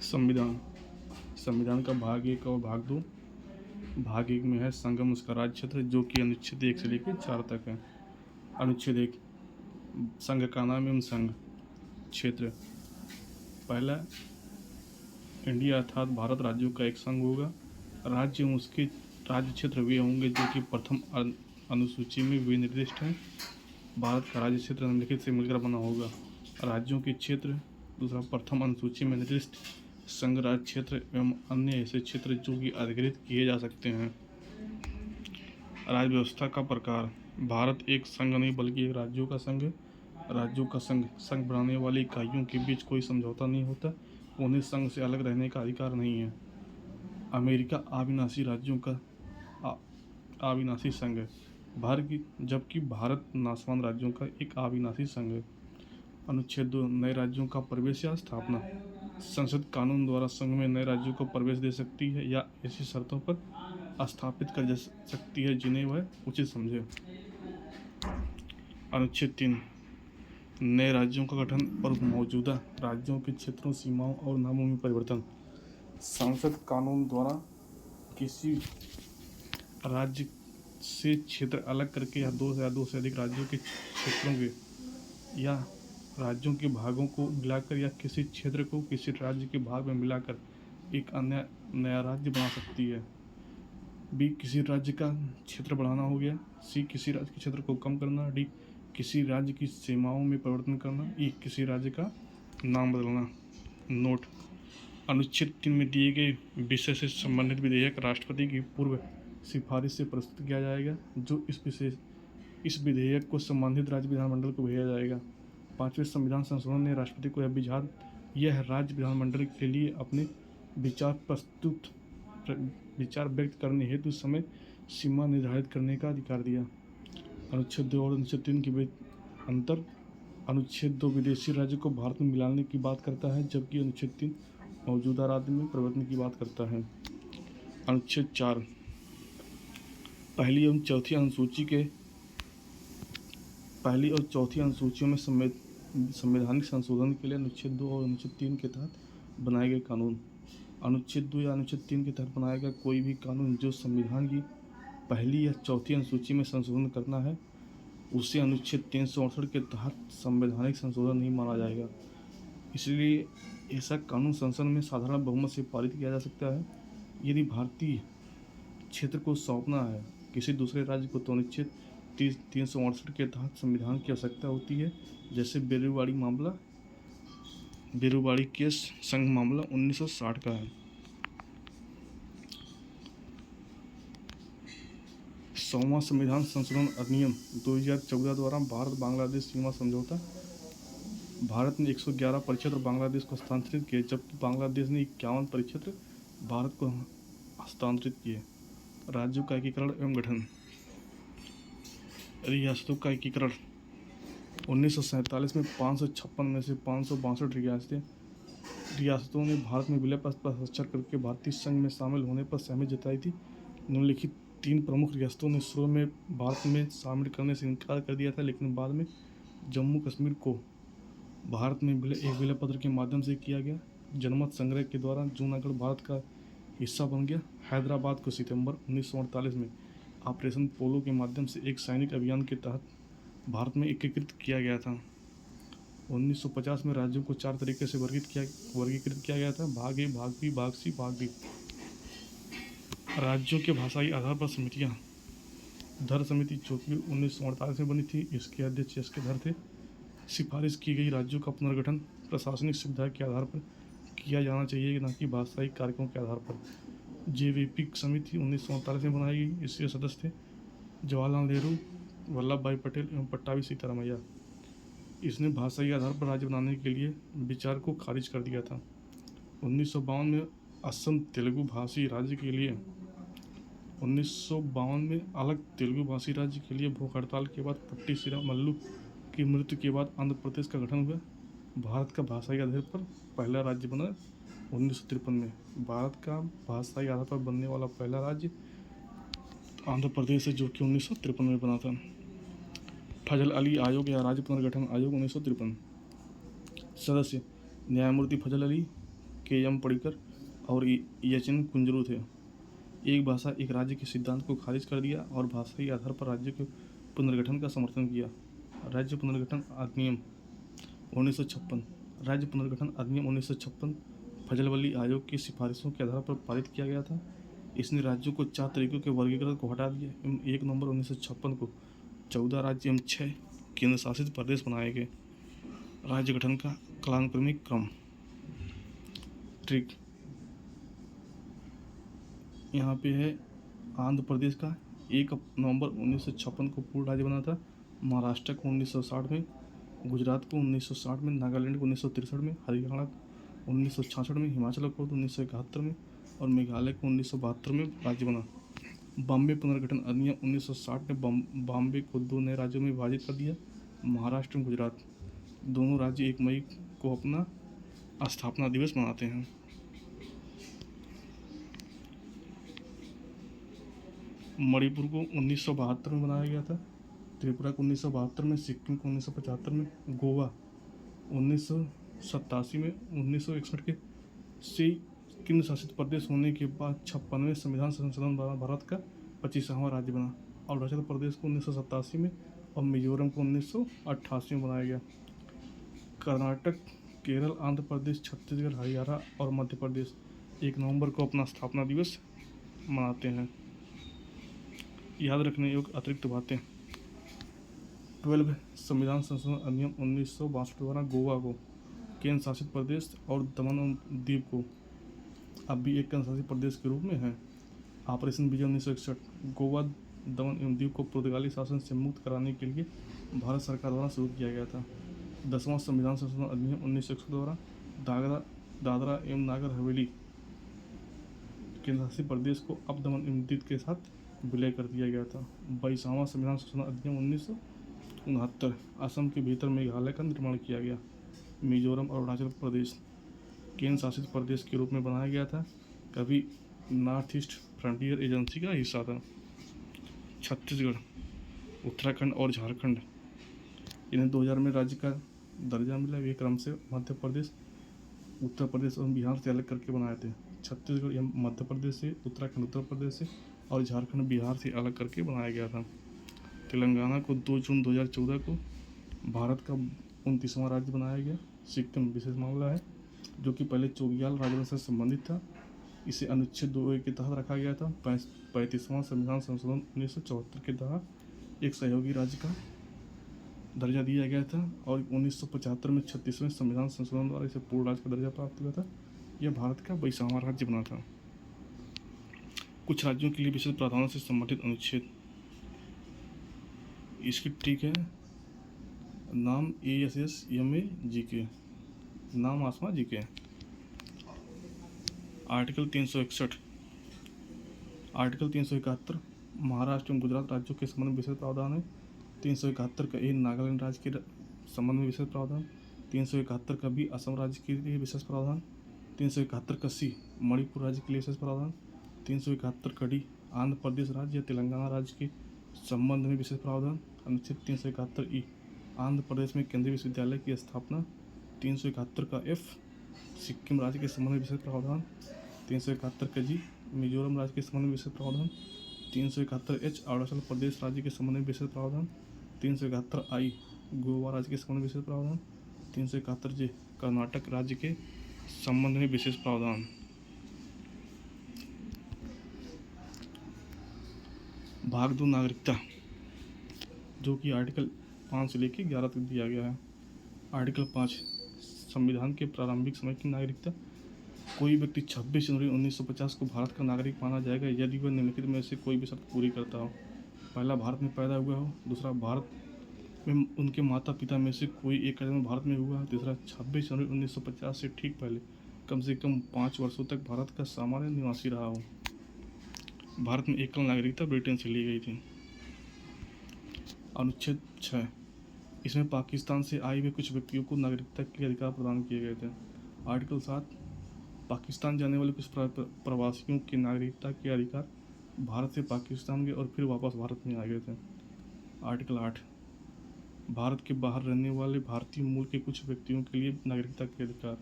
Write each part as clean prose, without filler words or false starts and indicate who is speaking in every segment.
Speaker 1: संविधान। संविधान का भाग एक और भाग दो। भाग एक में है संगम उसका राज्य क्षेत्र, जो कि अनुच्छेद 1 से लेकर 4 तक है। अनुच्छेद 1, संघ का नाम एवं संघ क्षेत्र। पहला, इंडिया अर्थात भारत राज्यों का एक संघ होगा। राज्य एवं उसके राज्य क्षेत्र वे होंगे जो कि प्रथम अनुसूची में विनिर्दिष्ट हैं। भारत का राज्य क्षेत्र निम्नलिखित से मिलकर बना होगा: राज्यों के क्षेत्र, दूसरा प्रथम अनुसूची में निर्दिष्ट संघ राज्य क्षेत्र एवं अन्य ऐसे क्षेत्र जो कि अधिकृत किए जा सकते हैं। राज्य व्यवस्था का प्रकार। भारत एक संघ नहीं बल्कि एक राज्यों का संघ है। राज्यों का संघ, संघ बनाने वाली इकाइयों के बीच कोई समझौता नहीं होता, उन्हें संघ से अलग रहने का अधिकार नहीं है। अमेरिका अविनाशी राज्यों का अविनाशी संघ है, जबकि भारत नाशवान राज्यों का एक अविनाशी संघ है। अनुच्छेद 2, नए राज्यों का प्रवेश या स्थापना। संसद कानून द्वारा संघ में नए राज्यों को प्रवेश दे सकती है या ऐसी शर्तों पर स्थापित कर सकती है जिन्हें वह उचित समझे। अनुच्छेद 3, नए राज्यों का गठन और मौजूदा राज्यों के क्षेत्रों, सीमाओं और नामों में परिवर्तन। संसद कानून द्वारा किसी राज्य से क्षेत्र अलग करके या दो से अधिक राज्यों के क्षेत्रों के या राज्यों के भागों को मिलाकर या किसी क्षेत्र को किसी राज्य के भाग में मिलाकर एक अन्य नया राज्य बना सकती है। बी, किसी राज्य का क्षेत्र बढ़ाना हो गया। सी, किसी राज्य के क्षेत्र को कम करना। डी, किसी राज्य की सीमाओं में परिवर्तन करना। ई, किसी राज्य का नाम बदलना। नोट: अनुच्छेद 3 में दिए गए विषय से संबंधित विधेयक राष्ट्रपति की पूर्व सिफारिश से प्रस्तुत किया जाएगा, जो इस विधेयक को संबंधित राज्य विधानमंडल को भेजा जाएगा। 5वें संविधान संशोधन ने राष्ट्रपति को यह राज्य विधानमंडल के लिए अपने विचार व्यक्त करने हेतु समय सीमा निर्धारित करने का अधिकार दिया। अनुच्छेद 2 और अनुच्छेद 3 के बीच अंतर। अनुच्छेद 2 विदेशी राज्य को भारत में मिलाने की बात करता है, जबकि अनुच्छेद 3 मौजूदा राज्य में परिवर्तन की बात करता है। अनुच्छेद 4, पहली और चौथी अनुसूचियों में संवैधानिक संशोधन के लिए अनुच्छेद 2 और अनुच्छेद 3 के तहत बनाए गए कानून। अनुच्छेद 2 या अनुच्छेद 3 के तहत बनाया गया कोई भी कानून जो संविधान की पहली या चौथी अनुसूची में संशोधन करना है, उसे अनुच्छेद 368 के तहत संवैधानिक संशोधन नहीं माना जाएगा। इसलिए ऐसा कानून संसद में साधारण बहुमत से पारित किया जा सकता है। यदि भारतीय क्षेत्र को सौंपना है किसी दूसरे राज्य को, तो अनुच्छेद 368 के तहत संविधान की आवश्यकता होती है। जैसे बेरुवाड़ी केस संघ मामला 1960 का है। 100वां संविधान संशोधन अधिनियम 2014 द्वारा भारत बांग्लादेश सीमा समझौता। भारत ने 111% बांग्लादेश को हस्तांतरित किए, जबकि बांग्लादेश ने 51% भारत को हस्तांतरित किए। राज्यों का एकीकरण एवं गठन। रियासतों का एकीकरण। 1947 में 556 में से 562 रियासतों ने भारत में विलय पर हस्ताक्षर करके भारतीय संघ में शामिल होने पर सहमति जताई थी। निम्नलिखित 3 प्रमुख रियासतों ने शुरू में भारत में शामिल करने से इनकार कर दिया था, लेकिन बाद में जम्मू कश्मीर को भारत में एक विलय पत्र के माध्यम से किया गया। जनमत संग्रह के द्वारा जूनागढ़ भारत का हिस्सा बन गया। हैदराबाद को सितंबर 1948 में ऑपरेशन पोलो के माध्यम से एक सैनिक अभियान के तहत भारत में एकीकृत किया गया था। 1950 में राज्यों को 4 तरीके से वर्गीकृत किया गया था: भाग ए, भाग बी, भाग सी, भाग डी। राज्यों के भाषाई आधार पर समितियां। धर समिति जो कि 1948 में बनी थी, इसके अध्यक्ष एस के धर थे। सिफारिश की गई राज्यों का पुनर्गठन प्रशासनिक सुविधा के आधार पर किया जाना चाहिए, न कि भाषाई कारकों के आधार पर। जेवीपी समिति 1947 में बनाई गई। इसके सदस्य थे जवाहरलाल नेहरू, वल्लभ भाई पटेल एवं पट्टाभी सीतारामैया। इसने भाषाई आधार पर राज्य बनाने के लिए विचार को खारिज कर दिया था। 1952 में असम तेलुगु भाषी राज्य के लिए 1952 में अलग तेलुगु भाषी राज्य के लिए भूख हड़ताल के बाद पट्टी श्रीरामल्लू की मृत्यु के बाद आंध्र प्रदेश का गठन हुआ। भारत का भाषाई आधार पर पहला राज्य बना 1953 में। भारत का भाषाई आधार पर बनने वाला पहला राज्य आंध्र प्रदेश है, जो कि 1953 में बना था। फजल अली आयोग या राज्य पुनर्गठन आयोग 1953। सदस्य न्यायमूर्ति फजल अली, के.एम. पडिक्कर और एच.एन. कुंजरू थे। एक भाषा एक राज्य के सिद्धांत को खारिज कर दिया और भाषाई आधार पर राज्य के पुनर्गठन का समर्थन किया। राज्य पुनर्गठन अधिनियम 1956। राज्य पुनर्गठन अधिनियम 1956 फजल आयोग की सिफारिशों के आधार पर पारित किया गया था। इसने राज्यों को 4 तरीकों के वर्गीकरण को हटा दिया एवं 1 नवंबर 1956 को 14 राज्य एवं 6 केंद्र शासित प्रदेश बनाए गए। राज्य गठन का कालानुक्रमिक क्रम। ट्रिक यहाँ पे है। आंध्र प्रदेश का 1 नवंबर 1956 को पूर्ण राज्य बना था। महाराष्ट्र को 1960 में, गुजरात को 1960 में, नागालैंड को 1963 में, हरियाणा 1966 में, हिमाचल प्रदेश 1971 में और मेघालय को 1972 में राज्य बना। बॉम्बे पुनर्गठन अधिनियम 1960 ने बॉम्बे को 2 नए राज्यों में विभाजित कर दिया। महाराष्ट्र एवं गुजरात दोनों राज्य 1 मई को अपना स्थापना दिवस मनाते हैं। मणिपुर को 1972 में बनाया गया था। त्रिपुरा को 1972 में, सिक्किम को 1975 में, गोवा 1987 में, 1961 के से केंद्र शासित प्रदेश होने के बाद 56वें संविधान संशोधन द्वारा भारत का 25वां राज्य बना। अरुणाचल प्रदेश को 1987 में और मिजोरम को 1988 में बनाया गया। कर्नाटक, केरल, आंध्र प्रदेश, छत्तीसगढ़, हरियाणा और मध्य प्रदेश 1 नवंबर को अपना स्थापना दिवस मनाते हैं। याद रखने योग्य अतिरिक्त बातें। 12 संविधान संशोधन अधिनियम 1962 द्वारा गोवा को केंद्र शासित प्रदेश और दमन एवं दीव को अब भी एक केंद्र शासित प्रदेश के रूप में है। ऑपरेशन विजय 1961 गोवा, दमन एवं दीव को पुर्तगाली शासन से मुक्त कराने के लिए भारत सरकार द्वारा शुरू किया गया था। 10वां संविधान संशोधन अधिनियम 1961 द्वारा दादरा एवं नागर हवेली केंद्र शासित प्रदेश को अब दमन एवं दीव के साथ विलय कर दिया गया था। 22वां संविधान संशोधन अधिनियम 1969 असम के भीतर मेघालय का निर्माण किया गया। मिजोरम और अरुणाचल प्रदेश केंद्र शासित प्रदेश के रूप में बनाया गया था, कभी नॉर्थ ईस्ट फ्रंटियर एजेंसी का हिस्सा था। छत्तीसगढ़, उत्तराखंड और झारखंड इन्हें 2000 में राज्य का दर्जा मिला। वे क्रम से मध्य प्रदेश, उत्तर प्रदेश और बिहार से अलग करके बनाए थे। छत्तीसगढ़ यह मध्य प्रदेश से, उत्तराखंड उत्तर प्रदेश से और झारखंड बिहार से अलग करके बनाया गया था। तेलंगाना को 2 जून 2014 को भारत का 29वां राज्य बनाया गया। सिक्किम विशेष मामला है, जो कि पहले चोगियाल राजवंश से संबंधित था। इसे अनुच्छेद 2 के तहत रखा गया था। 35वां संविधान संशोधन 1974 के तहत एक सहयोगी राज्य का दर्जा दिया गया था और 1975 में 36वें संविधान संशोधन द्वारा इसे पूर्ण राज्य का दर्जा प्राप्त हुआ था। यह भारत का 22वां राज्य बना था। कुछ राज्यों के लिए विशेष प्रावधानों से संबंधित अनुच्छेद। इसकी ट्रिक है। नाम ASSMA GK, नाम आसमा GK। आर्टिकल 361, आर्टिकल 371 महाराष्ट्र एवं गुजरात राज्यों के संबंध में विशेष प्रावधान है। 371 का A नागालैंड राज्य के संबंध में विशेष प्रावधान। 371 का B असम राज्य के लिए विशेष प्रावधान। 371 का C मणिपुर राज्य के लिए विशेष प्रावधान। 371 का D आंध्र प्रदेश राज्य या तेलंगाना राज्य के संबंध में विशेष प्रावधान। अनुच्छेद 371 E आंध्र प्रदेश में केंद्रीय विश्वविद्यालय की स्थापना। 371 का F सिक्किम राज्य के संबंध में विशेष प्रावधान। 371 का G मिजोरम राज्य के संबंध में विशेष प्रावधान। 371 H अरुणाचल प्रदेश राज्य के संबंध में विशेष प्रावधान। 371 I गोवा राज्य के संबंध में विशेष प्रावधान। 371 J कर्नाटक राज्य के संबंध में विशेष प्रावधान। भाग 2 नागरिकता, जो कि आर्टिकल 5 से लेकर 11 तक दिया गया है। आर्टिकल 5 संविधान के प्रारंभिक समय की नागरिकता। कोई व्यक्ति 26 जनवरी 1950 को भारत का नागरिक माना जाएगा यदि वह निम्नलिखित में से कोई भी शर्त पूरी करता हो। पहला, भारत में पैदा हुआ हो। दूसरा, भारत में उनके माता पिता में से कोई एक जन्म भारत में हुआ। तीसरा, 26 जनवरी 1950 से ठीक पहले कम से कम 5 वर्षों तक भारत का सामान्य निवासी रहा हो। भारत में एकल नागरिकता ब्रिटेन से ली गई थी। अनुच्छेद 6 इसमें पाकिस्तान से आए हुए कुछ व्यक्तियों को नागरिकता के अधिकार प्रदान किए गए थे। आर्टिकल 7 पाकिस्तान जाने वाले कुछ प्रवासियों की नागरिकता के अधिकार भारत से पाकिस्तान गए और फिर वापस भारत में आ गए थे। आर्टिकल 8 भारत के बाहर रहने वाले भारतीय मूल के कुछ व्यक्तियों के लिए नागरिकता के अधिकार।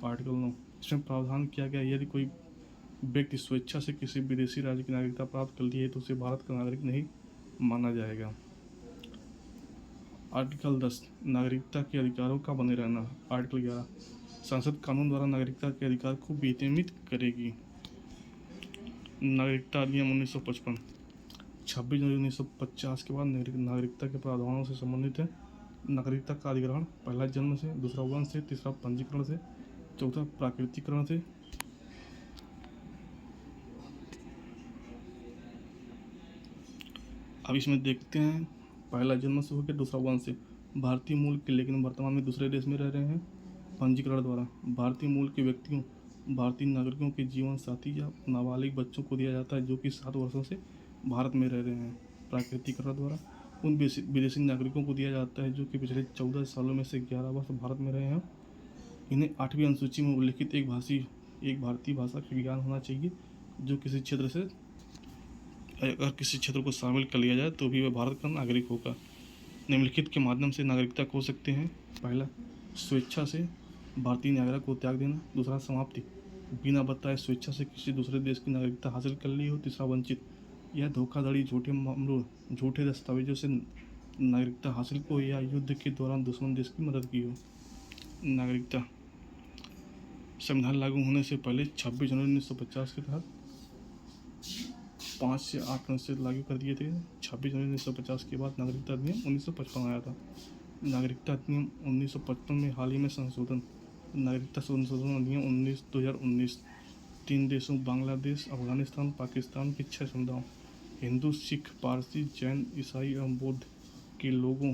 Speaker 1: आर्टिकल 9 इसमें प्रावधान किया गया यदि कोई व्यक्ति स्वेच्छा से किसी विदेशी राज्य की नागरिकता प्राप्त कर ली है तो उसे भारत का नागरिक नहीं माना जाएगा। आर्टिकल 10 नागरिकता के अधिकारों का बने रहना। आर्टिकल 11 संसद कानून द्वारा नागरिकता के अधिकार को विनियमित करेगी। नागरिकता अधिनियम 1955 26 जनवरी 1950 के बाद नागरिकता के प्रावधानों से संबंधित है। नागरिकता का अधिग्रहण पहला जन्म से, दूसरा वंश से, तीसरा पंजीकरण से, चौथा प्राकृतिकरण से, अब इसमें देखते हैं पहला जन्म से हो गया, दूसरा वंश से, भारतीय मूल के लेकिन वर्तमान में दूसरे देश में रह रहे हैं। पंजीकरण द्वारा भारतीय मूल के व्यक्तियों भारतीय नागरिकों के जीवन साथी या नाबालिग बच्चों को दिया जाता है जो कि 7 वर्षों से भारत में रह रहे हैं। प्राकृतिकरण द्वारा उन विदेशी नागरिकों को दिया जाता है जो कि पिछले 14 सालों में से 11 वर्ष भारत में रहे हैं। इन्हें 8वीं अनुसूची में उल्लिखित एक भारतीय भाषा का ज्ञान होना चाहिए जो किसी क्षेत्र से अगर किसी क्षेत्र को शामिल कर लिया जाए तो भी वह भारत का नागरिक होगा। निम्नलिखित के माध्यम से नागरिकता खो सकते हैं। पहला, स्वेच्छा से भारतीय नागरिक को त्याग देना। दूसरा, समाप्ति, बिना बताए स्वेच्छा से किसी दूसरे देश की नागरिकता हासिल कर ली हो। तीसरा, वंचित, यह धोखाधड़ी, झूठे मामलों, झूठे दस्तावेजों से नागरिकता हासिल को या युद्ध के दौरान दुश्मन देश की मदद की हो। नागरिकता संविधान लागू होने से पहले 26 जनवरी 1950 के तहत 5 से 8 अनुच्छेद लागू कर दिए थे। 26 जनवरी 1950 के बाद नागरिकता अधिनियम 1955 आया था। नागरिकता अधिनियम 1955 में हाल ही में संशोधन, नागरिकता संशोधन अधिनियम 2019 3 देशों बांग्लादेश, अफगानिस्तान, पाकिस्तान के 6 समुदायों हिंदू, सिख, पारसी, जैन, ईसाई एवं बौद्ध के लोगों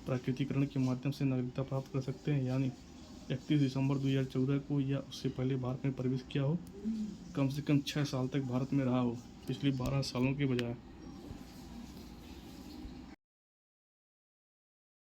Speaker 1: प्राकृतिकरण के माध्यम से नागरिकता प्राप्त कर सकते हैं, यानी 31 दिसंबर 2014 को या उससे पहले भारत में प्रवेश किया हो, कम से कम 6 साल तक भारत में रहा हो, पिछले 12 सालों के बजाय।